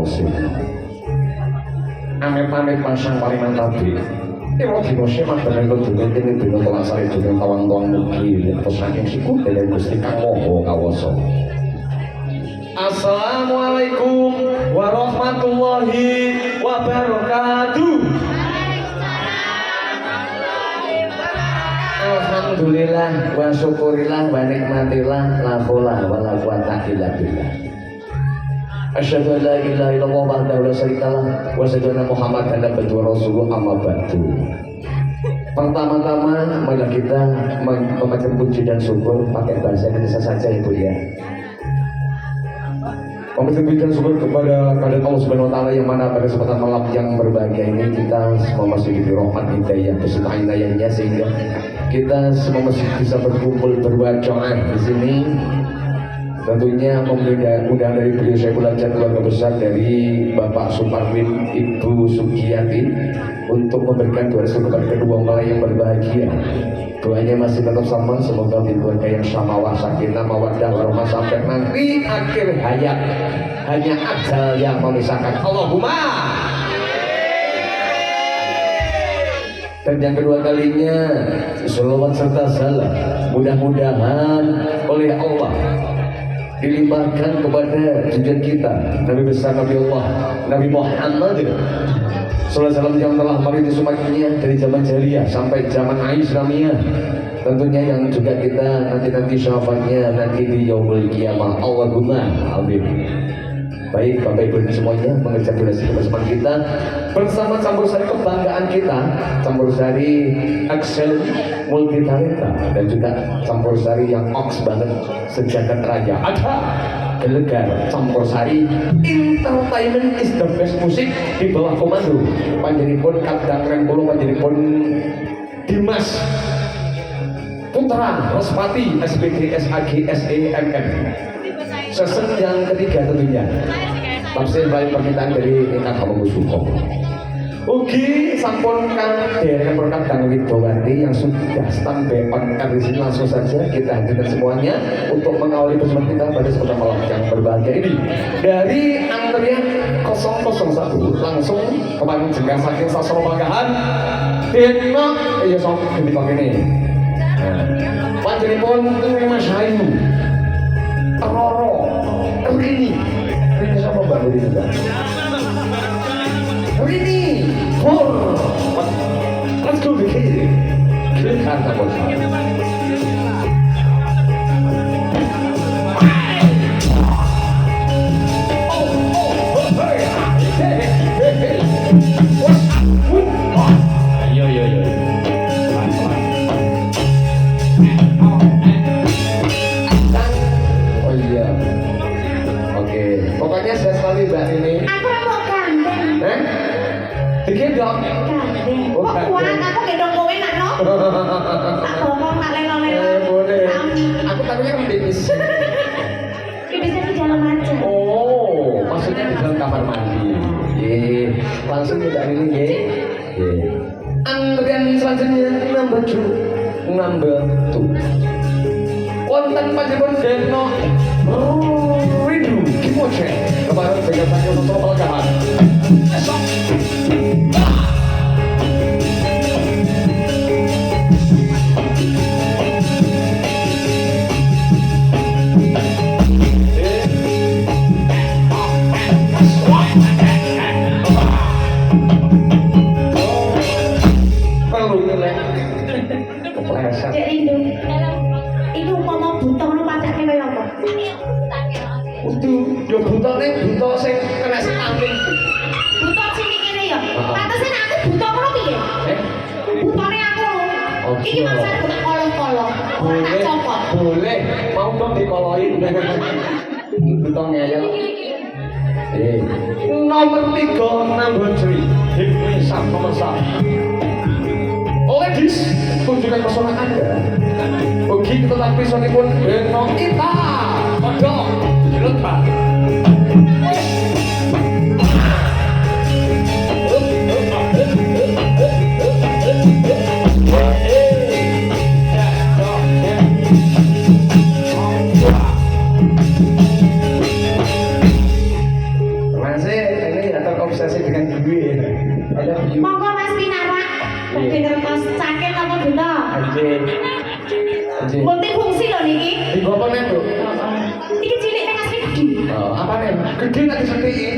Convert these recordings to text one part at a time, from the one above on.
Sing amit-amit pasang palingan tadi Ewa dino semak dan itu dunia ini dino telah sari dunia tawang-tawang mugi terus saking sikut dari Gusti Kang Moho Kawoso. Assalamualaikum warahmatullahi wabarakatuh. Alhamdulillah wa syukurillah wa nikmatillah la haula wala quwata illa billah. Asyhadu an la ilaha illallah wahdahu la syarikalah wa asyhadu anna Muhammadan abduhu wa rasuluhu amma ba'du. Pertama-tama marilah kita membaca puji dan syukur pakai bahasa Indonesia saja Ibu ya. Meminta puji dan syukur kepada kehadirat Allah Subhanahu wa taala yang mana pada kesempatan malam yang berbahagia ini kita semua masih diberi rahmat hidayah beserta inayahnya sehingga kita semua masih bisa berkumpul berbacoan di sini. Tentunya undangan dari beliau saya belajar keluarga besar dari Bapak Suparwin Ibu Sugiyati untuk memberikan doa kepada kedua mempelai yang berbahagia. Doanya masih tetap sama, semoga di keluarga yang samawah sakinah mawaddah warahmah sampai nanti akhir hayat hanya ajal yang memisahkan. Allahumma. Dan yang kedua kalinya sholawat serta salam mudah-mudahan oleh Allah dilimpahkan kepada junjungan kita Nabi besar Nabi Allah Nabi Muhammad sallallahu alaihi wasallam yang telah merintis umatnya dari zaman jahiliyah sampai zaman Islamiyah, tentunya yang juga kita nanti syafaatnya nanti di yaumul qiyamah. Allahumma amin. Baik Bapak Ibu semuanya, mengerjakan durasi kebersamaan kita bersama campur sari kebanggaan kita, campur sari Excel multi talenta dan juga campur sari yang oks banget sejagat raya. Ada gelegar campur sari entertainment is the best musik di bawah komando panjenipun Kadang Rengkulo, panjenipun Dimas Putra Rospati SPG SAG SEMM. Sesen yang ketiga tentunya tafsir baik permintaan dari Ingkang Hamengku Sukom. Ugi sampun kang dereng berkat Kang Widowati yang sudah standby on air di sini, langsung saja kita hadirkan semuanya untuk mengawali persembahan kita pada kesempatan malam yang berbahagia ini. Dari antrian 001 langsung kemarin jengkang saking Sasro Banggahan Deno iya sok gede kok ini. Panjenipun Mas Hayu Roro Rini sama Mbak Rini juga Rini Pur let's go the kid klik kata bos. Pokoknya saya sekali Mbak ini. Aku mau gandeng. Digendong. Gandeng. Kok kuat aku gendong kowe nak no? Tak ngomong tak lelo-lelo. Boleh. Aku takutnya kempis. Bisa di dalam aja. Oh, maksudnya di dalam kamar mandi. Langsung kita ini ye. Antrian selanjutnya number 2. Wonten panjenengan Deno Rindu Kimoche kepada Begasannya untuk Pelagahan. Esok perlu nilai kepleset. Dek Rindu. Iku mau buta ngono pacake kaya apa? Yo butone buta sing kena angin. Buta sing ngene ya. Pantese nek aku buta ngono piye? Butane aku. Iki maksud buta kolong-kolong. Ora tak copot. Boleh, mau dong dikoloin. Buta ngeyel. Nomor 3 number 3 Hipnisa Pemesan. Ladies, tunjukkan pesona Anda. Begitu tetapi sonipun Deno Ita Kodok Diletak. Masih kertas sakit apa buta? Anjing. Anjing. Multifungsi loh niki. Di bapak nih tuh. Iki cilik nang asli gede. Apa nih? Gede tak disetiin.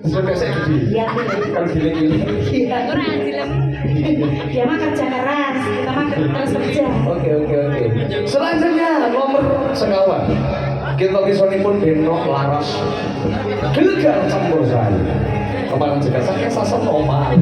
Sampai saya gede. Iya. Kalau gini-gini. Iya. Dia mah kerja keras, kita mah terus kerja. Oke. Selanjutnya nomor sekawan. Kita bisonipun Beno Laras. Gelegar campur sari. Kemarin juga saya sasar normal.